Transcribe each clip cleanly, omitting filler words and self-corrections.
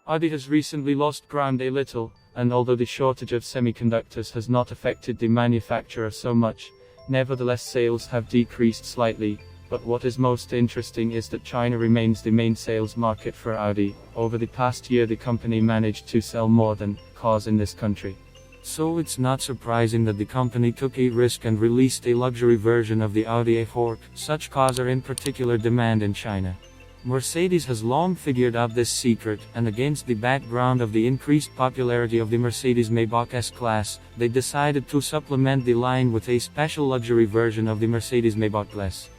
AUDI has recently lost ground a little, and although the shortage of semiconductors has not affected the manufacturer so much, nevertheless sales have decreased slightly. But what is most interesting is that China remains the main sales market for AUDI. Over the past year the company managed to sell more than cars in this country. So it's not surprising that the company took a risk and released a luxury version of the AUDI HORCH. Such cars are in particular demand in China. Mercedes has long figured out this secret, and against the background of the increased popularity of the Mercedes-Maybach S-Class, they decided to supplement the line with a special luxury version of the Mercedes-Maybach S.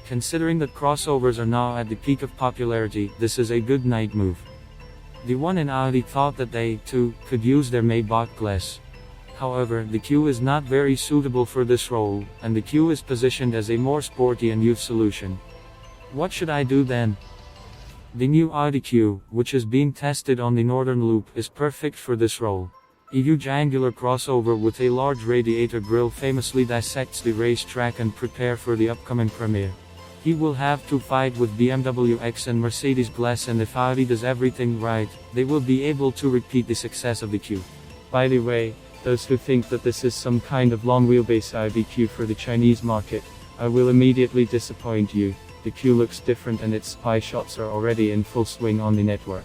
Considering that crossovers are now at the peak of popularity, this is a good night move. The one in AUDI thought that they, too, could use their Maybach glass. However, the Q is not very suitable for this role, and the Q is positioned as a more sporty and youth solution. What should I do then? The new AUDI Q, which is being tested on the Northern Loop, is perfect for this role. A huge angular crossover with a large radiator grille famously dissects the racetrack and prepare for the upcoming premiere. He will have to fight with BMW X and Mercedes glass, and if AUDI does everything right, they will be able to repeat the success of the Q. By the way, those who think that this is some kind of long wheelbase AUDI Q for the Chinese market, I will immediately disappoint you. The Q looks different and its spy shots are already in full swing on the network.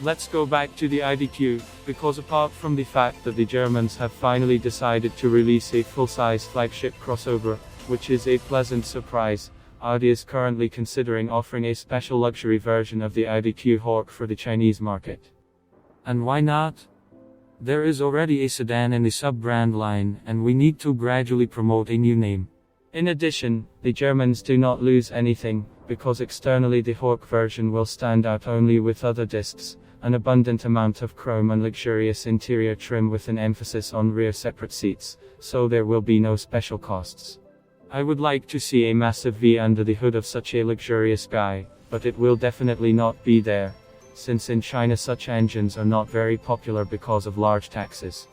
Let's go back to the AUDI Q, because apart from the fact that the Germans have finally decided to release a full-size flagship crossover, which is a pleasant surprise, AUDI is currently considering offering a special luxury version of the AUDI Q HORCH for the Chinese market. And why not? There is already a sedan in the sub-brand line, and we need to gradually promote a new name. In addition, the Germans do not lose anything, because externally the HORCH version will stand out only with other discs, an abundant amount of chrome and luxurious interior trim with an emphasis on rear separate seats, so there will be no special costs. I would like to see a massive V under the hood of such a luxurious guy, but it will definitely not be there, since in China such engines are not very popular because of large taxes.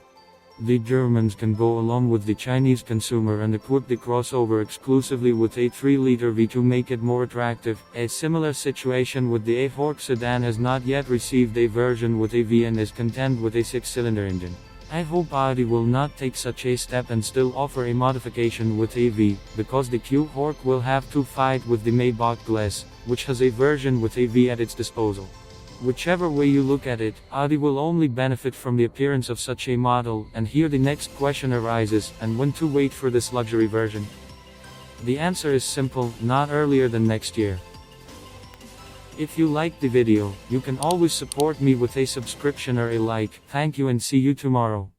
The Germans can go along with the Chinese consumer and equip the crossover exclusively with a 3-liter V to make it more attractive. A similar situation with the HORCH sedan has not yet received a version with a V and is content with a 6-cylinder engine. I hope AUDI will not take such a step and still offer a modification with a V, because the Q HORCH will have to fight with the Maybach glass, which has a version with a V at its disposal. Whichever way you look at it, AUDI will only benefit from the appearance of such a model, and here the next question arises, and when to wait for this luxury version? The answer is simple, not earlier than next year. If you liked the video, you can always support me with a subscription or a like. Thank you and see you tomorrow.